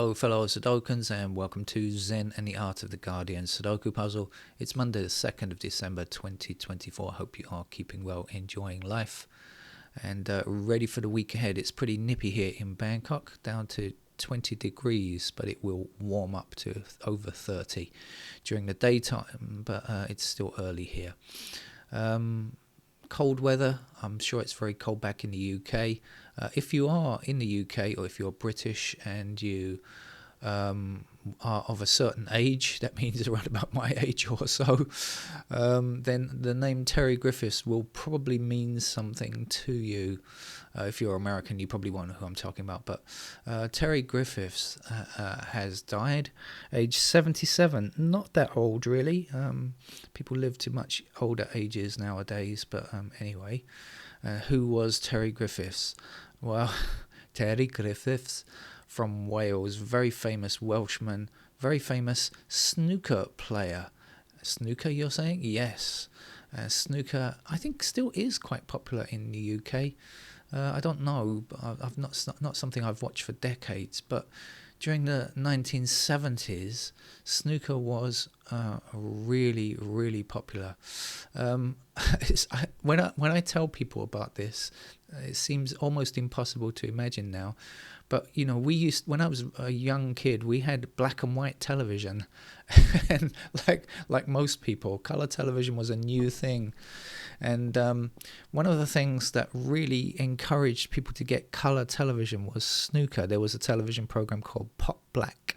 Hello, fellow Sudokans, and welcome to Zen and the Art of the Guardian Sudoku Puzzle. It's Monday, the 2nd of December 2024. I hope you are keeping well, enjoying life, and ready for the week ahead. It's pretty nippy here in Bangkok, down to 20 degrees, but it will warm up to over 30 during the daytime, but it's still early here. Cold weather. I'm sure it's very cold back in the UK. If you are in the UK, or if you're British and you are of a certain age, that means around about my age or so, then the name Terry Griffiths will probably mean something to you. If you're American, you probably won't know who I'm talking about, but Terry Griffiths has died, age 77. Not that old, really. People live to much older ages nowadays, but anyway. Who was Terry Griffiths? Well, Terry Griffiths from Wales, very famous Welshman, very famous snooker player. Snooker, you're saying? Yes. Snooker, I think, still is quite popular in the UK. I don't know. I've not something I've watched for decades, but during the 1970s, snooker was really, really popular. When I tell people about this, it seems almost impossible to imagine now. But when I was a young kid, we had black and white television, and like most people, color television was a new thing. And one of the things that really encouraged people to get color television was snooker. There was a television program called Pot Black.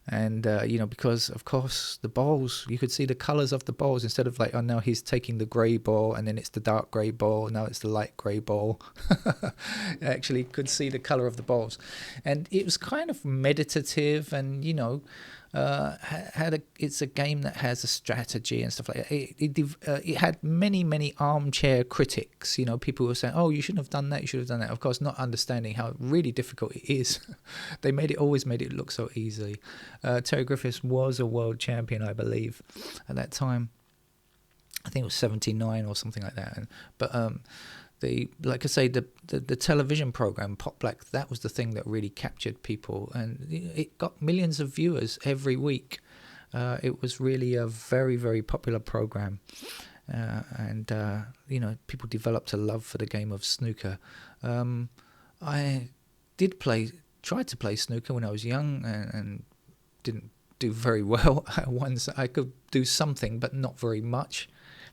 And, because, of course, the balls, you could see the colours of the balls instead of oh, now he's taking the grey ball and then it's the dark grey ball. Now it's the light grey ball. You actually could see the colour of the balls. And it was kind of meditative and, it's a game that has a strategy and stuff like that. It had many armchair critics, people were saying, oh, you shouldn't have done that, you should have done that. Of course, not understanding how really difficult it is. They always made it look so easy. Terry Griffiths was a world champion, I believe, at that time. I think it was 79 or something like that. But the television program Pot Black, that was the thing that really captured people, and it got millions of viewers every week. It was really a very, very popular program, and people developed a love for the game of snooker. I tried to play snooker when I was young, and didn't do very well. Once I could do something, but not very much.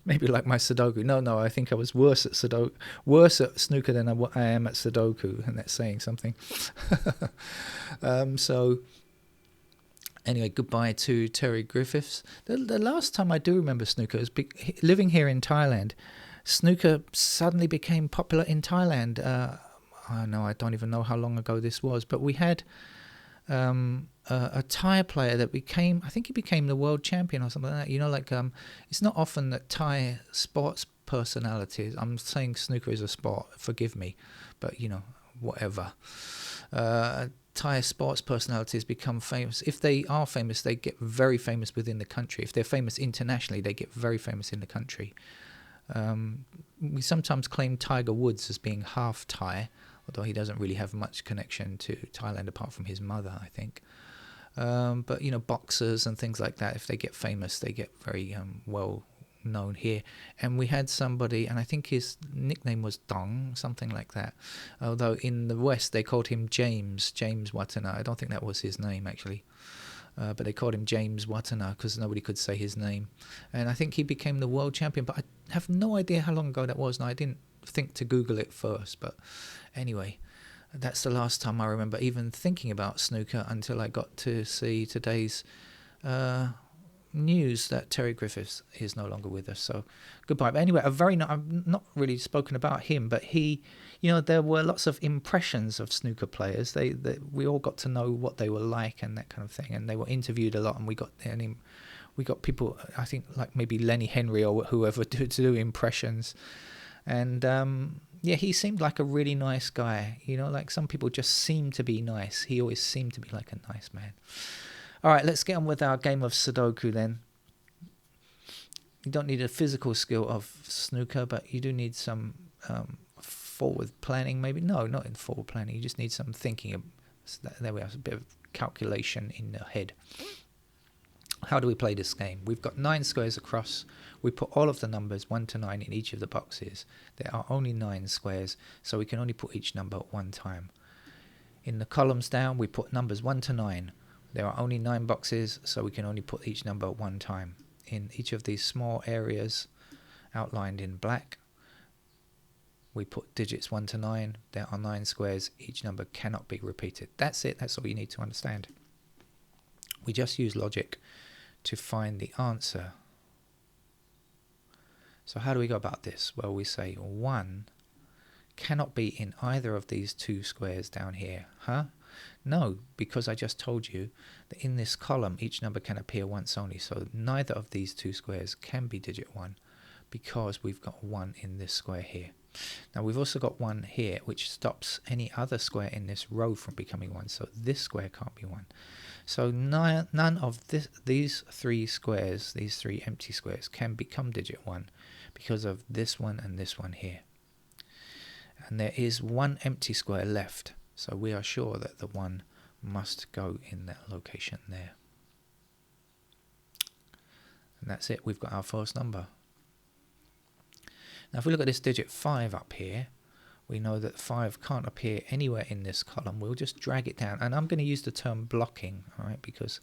Maybe like my Sudoku. No, I think I was worse at snooker than I am at Sudoku, and that's saying something. So, anyway, goodbye to Terry Griffiths. The last time I do remember snooker is living here in Thailand. Snooker suddenly became popular in Thailand. I don't even know how long ago this was, but we had a Thai player that became the world champion or something like that. It's not often that Thai sports personalities, I'm saying snooker is a sport, forgive me, but whatever. Thai sports personalities become famous. If they are famous, they get very famous within the country. If they're famous internationally, they get very famous in the country. We sometimes claim Tiger Woods as being half Thai, although he doesn't really have much connection to Thailand apart from his mother, I think. But boxers and things like that, if they get famous, they get very well known here. And we had somebody, and I think his nickname was Dong, something like that. Although in the West they called him James Watana. I don't think that was his name actually. But they called him James Watana because nobody could say his name. And I think he became the world champion, but I have no idea how long ago that was, and I didn't think to Google it first. But anyway, that's the last time I remember even thinking about snooker until I got to see today's news that Terry Griffiths is no longer with us. So goodbye. But anyway, I've not really spoken about him, but he, there were lots of impressions of snooker players. We all got to know what they were like and that kind of thing, and they were interviewed a lot, and we got people, I think, like maybe Lenny Henry or whoever to do impressions. And he seemed like a really nice guy. Like some people just seem to be nice. He always seemed to be like a nice man. All right, let's get on with our game of Sudoku then. You don't need a physical skill of snooker, but you do need some forward planning, maybe. No, not in forward planning. You just need some thinking. So there we have a bit of calculation in the head. How do we play this game? We've got 9 squares across. We put all of the numbers 1 to 9 in each of the boxes. There are only 9 squares, so we can only put each number at one time. In the columns down, we put numbers 1 to 9. There are only 9 boxes, so we can only put each number at one time. In each of these small areas outlined in black, we put digits 1 to 9. There are 9 squares. Each number cannot be repeated. That's it. That's all you need to understand. We just use logic to find the answer. So how do we go about this? Well, we say 1 cannot be in either of these 2 squares down here. No, because I just told you that in this column each number can appear once only, so neither of these 2 squares can be digit 1 because we've got 1 in this square here. Now we've also got 1 here which stops any other square in this row from becoming 1, so this square can't be 1. So none of these 3 squares, these 3 empty squares, can become digit 1 because of this one and this one here. And there is 1 empty square left, so we are sure that the 1 must go in that location there. And that's it, we've got our first number. Now if we look at this digit 5 up here, we know that 5 can't appear anywhere in this column. We'll just drag it down, and I'm going to use the term blocking, all right, because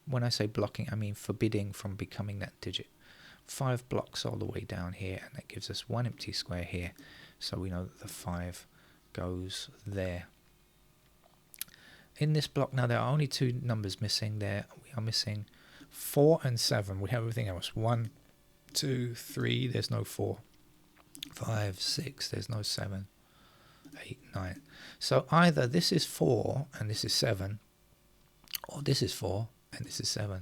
when I say blocking I mean forbidding from becoming that digit. 5 blocks all the way down here, and that gives us 1 empty square here, so we know that the 5 goes there. In this block now there are only 2 numbers missing there. We are missing 4 and 7. We have everything else. 1, 2, 3, there's no 4. 5, 6, there's no 7. 8, 9. So either this is 4 and this is 7, or this is 4 and this is 7.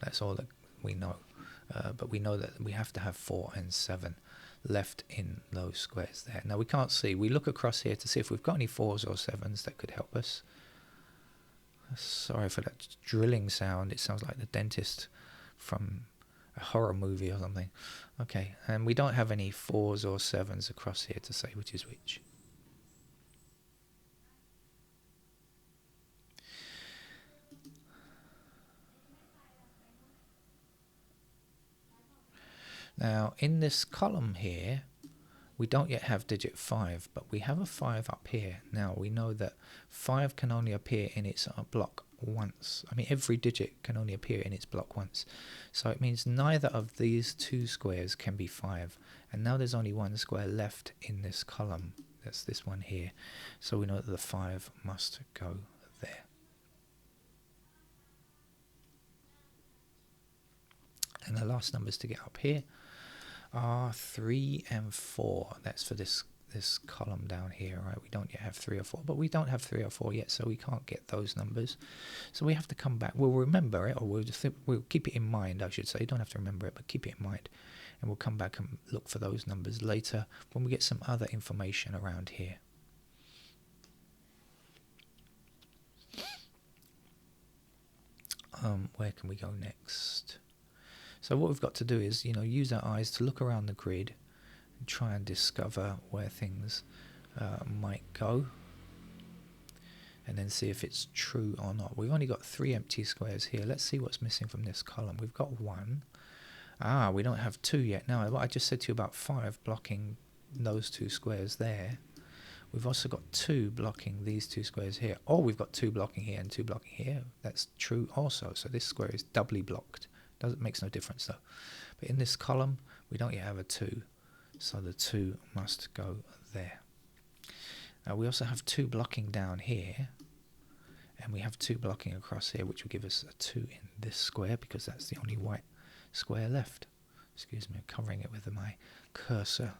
That's all that we know. But we know that we have to have 4 and 7 left in those squares there. Now we can't see. We look across here to see if we've got any 4s or 7s that could help us. Sorry for that drilling sound. It sounds like the dentist from a horror movie or something. Okay, and we don't have any 4s or 7s across here to say which is which. Now in this column here we don't yet have digit 5, but we have a 5 up here. Now we know that 5 can only appear in its block once. I mean every digit can only appear in its block once. So it means neither of these 2 squares can be 5. And now there's only 1 square left in this column. That's this one here. So we know that the 5 must go there. And the last numbers to get up here are 3 and 4. That's for this column down here, right? We don't yet have 3 or 4, but we don't have 3 or 4 yet, so we can't get those numbers. So we have to come back. We'll remember it, or we'll keep it in mind, I should say. You don't have to remember it, but keep it in mind. And we'll come back and look for those numbers later when we get some other information around here. Where can we go next? So what we've got to do is, use our eyes to look around the grid and try and discover where things might go, and then see if it's true or not. We've only got 3 empty squares here. Let's see what's missing from this column. We've got 1. We don't have 2 yet. Now, what I just said to you about 5 blocking those 2 squares there, we've also got 2 blocking these 2 squares here. Or we've got 2 blocking here and 2 blocking here. That's true also. So this square is doubly blocked. Makes no difference though. But in this column, we don't yet have a 2. So the 2 must go there. We also have 2 blocking down here. And we have 2 blocking across here, which will give us a 2 in this square, because that's the only white square left. Excuse me, I'm covering it with my cursor.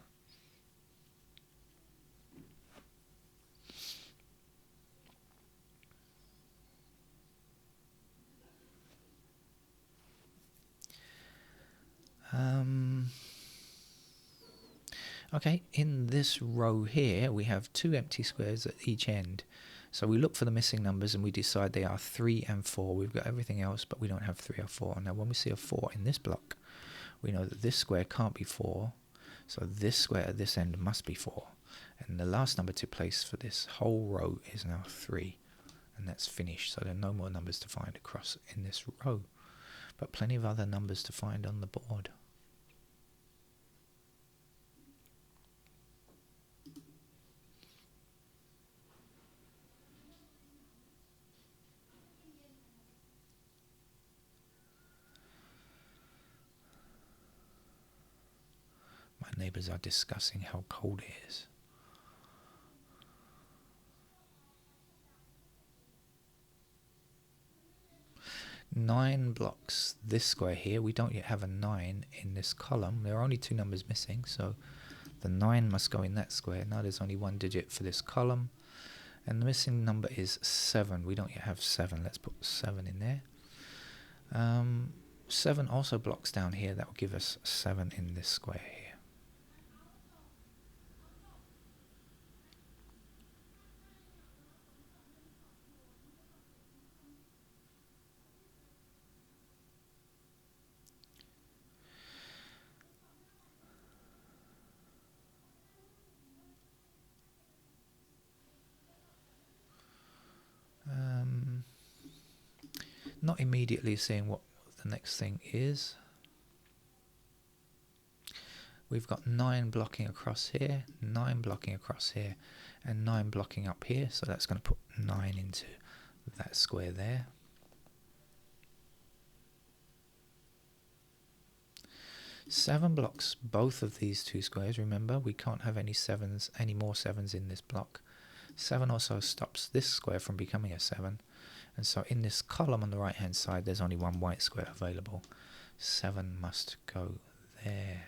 Okay, in this row here we have 2 empty squares at each end. So we look for the missing numbers and we decide they are 3 and 4. We've got everything else, but we don't have 3 or 4. Now when we see a 4 in this block, we know that this square can't be 4. So this square at this end must be 4. And the last number to place for this whole row is now 3. and that's finished. So there are no more numbers to find across in this row, but plenty of other numbers to find on the board. My neighbours are discussing how cold it is. Nine blocks this square here. We don't yet have a 9 in this column. There are only 2 numbers missing, so the 9 must go in that square. Now there's only 1 digit for this column, and the missing number is 7. We don't yet have 7. Let's put 7 in there. 7 also blocks down here. That will give us 7 in this square here. Not immediately seeing what the next thing is. We've got 9 blocking across here, 9 blocking across here, and 9 blocking up here. So that's going to put 9 into that square there. Seven blocks both of these 2 squares. Remember, we can't have any more sevens in this block. 7 also stops this square from becoming a 7. And so in this column on the right hand side, there's only 1 white square available. 7 must go there.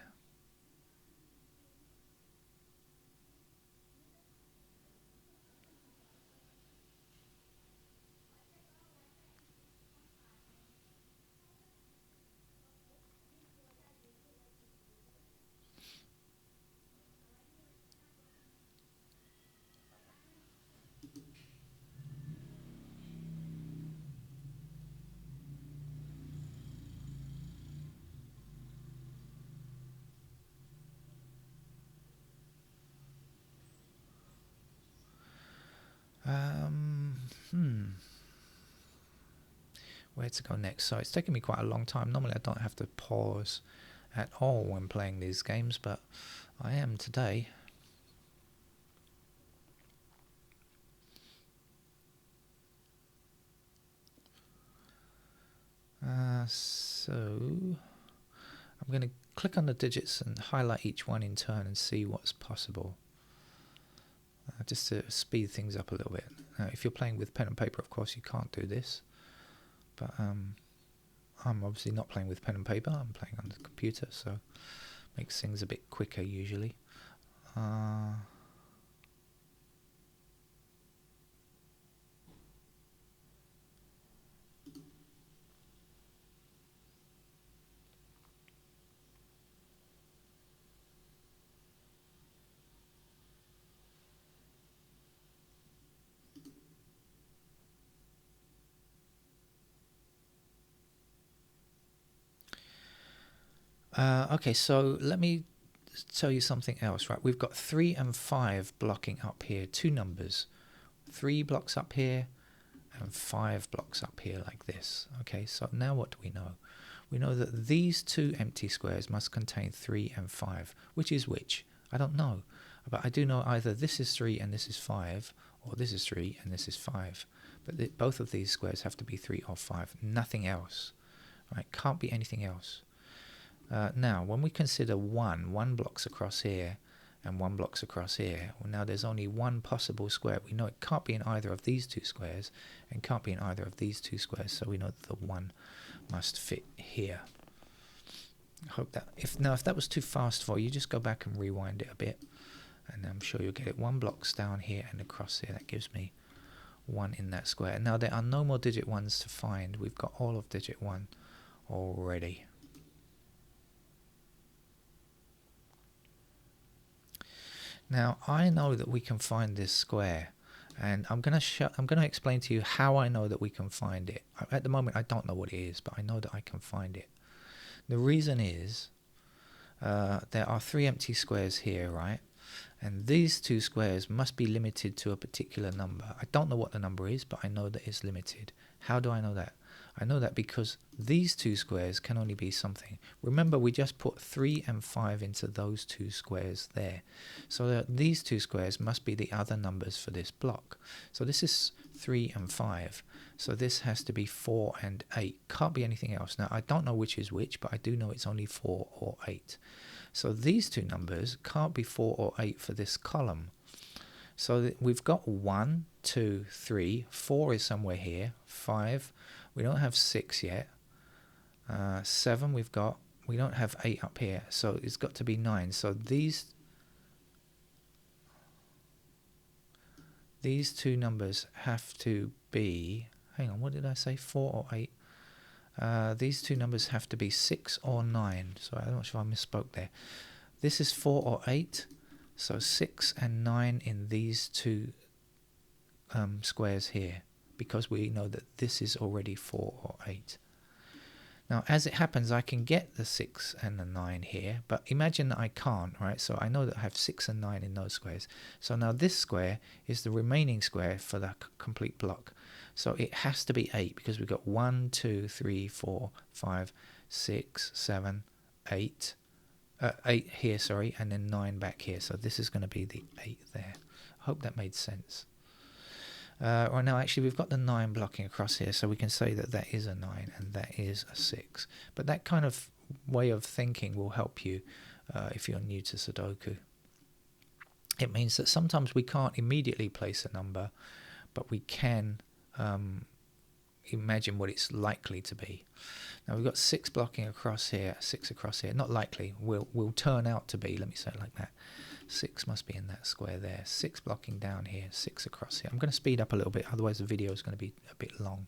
Where to go next? So it's taken me quite a long time. Normally I don't have to pause at all when playing these games, but I am today. So I'm going to click on the digits and highlight each one in turn and see what's possible. Just to speed things up a little bit. If you're playing with pen and paper, of course, you can't do this. But I'm obviously not playing with pen and paper. I'm playing on the computer, so makes things a bit quicker usually. Okay, so let me tell you something else, right? We've got 3 and 5 blocking up here, 2 numbers. 3 blocks up here and 5 blocks up here like this. Okay, so now what do we know? We know that these 2 empty squares must contain 3 and 5. Which is which? I don't know. But I do know either this is 3 and this is 5, or this is 3 and this is 5. But both of these squares have to be 3 or 5. Nothing else. Right? Can't be anything else. Now, when we consider 1 blocks across here and 1 blocks across here, well, now there's only 1 possible square. We know it can't be in either of these 2 squares and can't be in either of these 2 squares, so we know that the 1 must fit here. I hope that, if that was too fast for you, just go back and rewind it a bit, and I'm sure you'll get it. 1 blocks down here and across here, that gives me 1 in that square. Now, there are no more digit 1s to find. We've got all of digit 1 already. Now, I know that we can find this square, and I'm going to explain to you how I know that we can find it. At the moment, I don't know what it is, but I know that I can find it. The reason is there are 3 empty squares here, right? And these two squares must be limited to a particular number. I don't know what the number is, but I know that it's limited. How do I know that? I know that because these two squares can only be something. Remember, we just put 3 and 5 into those two squares there. So that these two squares must be the other numbers for this block. So this is 3 and 5. So this has to be 4 and 8. Can't be anything else. Now, I don't know which is which, but I do know it's only 4 or 8. So these two numbers can't be 4 or 8 for this column. So we've got 1, 2, 3, 4 is somewhere here, 5, we don't have 6 yet, 7 we don't have 8 up here, so it's got to be 9. So these two numbers have to be, hang on, what did I say, 4 or 8? These two numbers have to be 6 or 9. So I'm not sure I misspoke there. This is 4 or 8. So 6 and 9 in these two squares here, because we know that this is already 4 or 8. Now, as it happens, I can get the 6 and the 9 here, but imagine that I can't, right? So I know that I have 6 and 9 in those squares. So now this square is the remaining square for the complete block. So it has to be 8, because we've got 1, 2, 3, 4, 5, 6, 7, 8. 8 here, sorry, and then 9 back here. So this is going to be the 8 there. I hope that made sense. Right now, actually, we've got the 9 blocking across here, so we can say that that is a 9 and that is a 6. But that kind of way of thinking will help you if you're new to Sudoku. It means that sometimes we can't immediately place a number, but we can imagine what it's likely to be. Now we've got 6 blocking across here, 6 across here. Not likely, will turn out to be, let me say it like that. 6 must be in that square there. 6 blocking down here, 6 across here. I'm going to speed up a little bit, otherwise the video is going to be a bit long.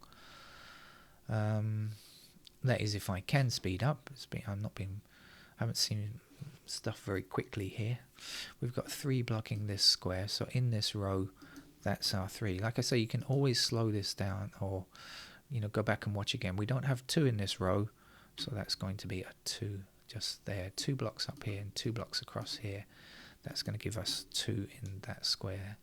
That is if I can speed up. I haven't seen stuff very quickly here. We've got 3 blocking this square, so in this row, that's our 3. Like I say, you can always slow this down or go back and watch again. We don't have 2 in this row, so that's going to be a 2 just there. 2 blocks up here and 2 blocks across here. That's going to give us 2 in that square.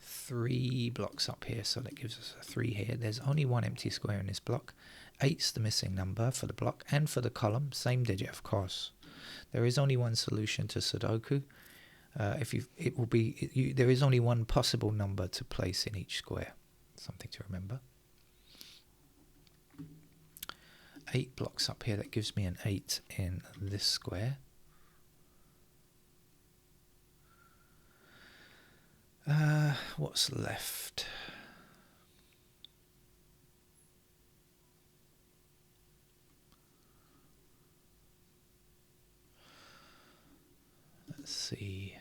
3 blocks up here, so that gives us a 3 here. There's only 1 empty square in this block. 8's the missing number for the block and for the column. Same digit, of course. There is only one solution to Sudoku. There is only one possible number to place in each square. Something to remember. 8 blocks up here, that gives me an 8 in this square. What's left? Let's see.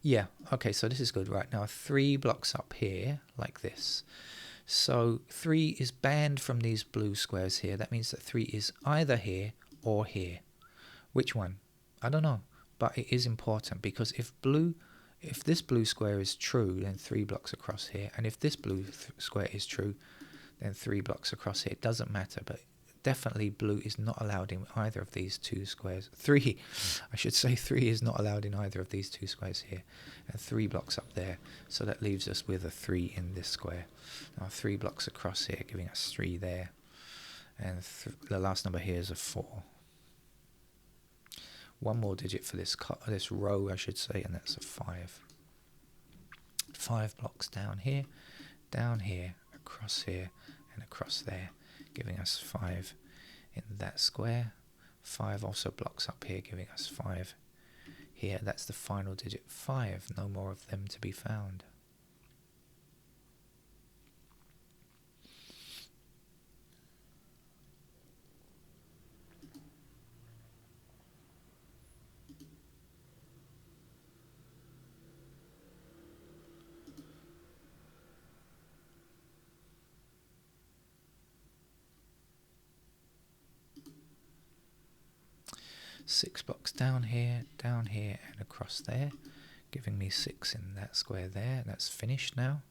Yeah, okay, so this is good. Right, now 3 blocks up here, like this. So 3 is banned from these blue squares here. That means that 3 is either here or here. Which one? I don't know, but it is important, because if this blue square is true, then 3 blocks across here. And if this blue square is true, then 3 blocks across here. It doesn't matter, but definitely blue is not allowed in either of these two squares. 3 is not allowed in either of these two squares here, and 3 blocks up there, so that leaves us with a 3 in this square. Now 3 blocks across here, giving us 3 there, and the last number here is a 4. 1 more digit for this row, I should say, and that's a 5. 5 blocks down here, across here, and across there, giving us 5 in that square. 5 also blocks up here, giving us 5 here. That's the final digit, 5. No more of them to be found. Six blocks down here, and across there, giving me 6 in that square there. That's finished now.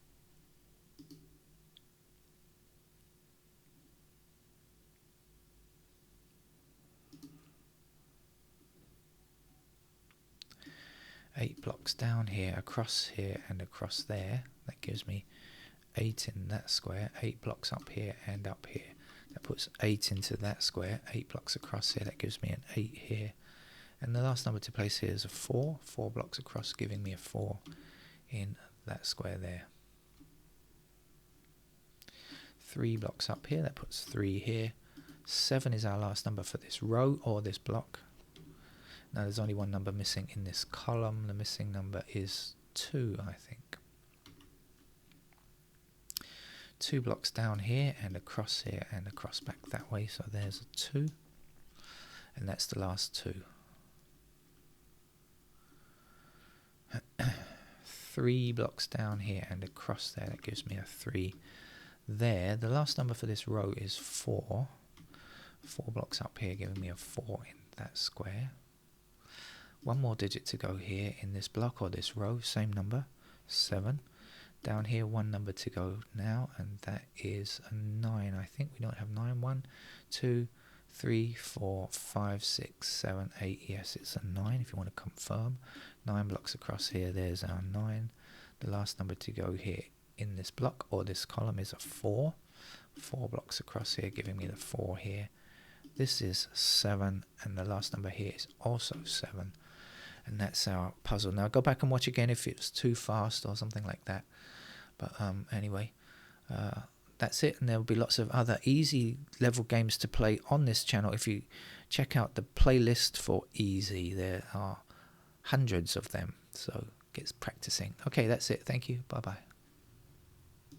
8 blocks down here, across here and across there. That gives me 8 in that square. 8 blocks up here and up here. That puts 8 into that square. 8 blocks across here, that gives me an 8 here. And the last number to place here is a 4. 4 blocks across, giving me a 4 in that square there. 3 blocks up here, that puts 3 here. 7 is our last number for this row or this block. Now there's only one number missing in this column. The missing number is 2, I think. 2 blocks down here and across here and across back that way. So there's a 2. And that's the last 2. 3 blocks down here and across there. That gives me a 3 there. The last number for this row is 4. 4 blocks up here giving me a 4 in that square. One more digit to go here in this block or this row, same number, 7. Down here, one number to go now, and that is a 9. I think we don't have 9. 1, 2, 3, 4, 5, 6, 7, 8. Yes, it's a 9 if you want to confirm. 9 blocks across here, there's our 9. The last number to go here in this block or this column is a 4. 4 blocks across here, giving me the 4 here. This is 7, and the last number here is also 7. And that's our puzzle. Now go back and watch again if it's too fast or something like that. But anyway, that's it. And there will be lots of other easy level games to play on this channel. If you check out the playlist for easy, there are hundreds of them. So get practicing. Okay, that's it. Thank you. Bye-bye.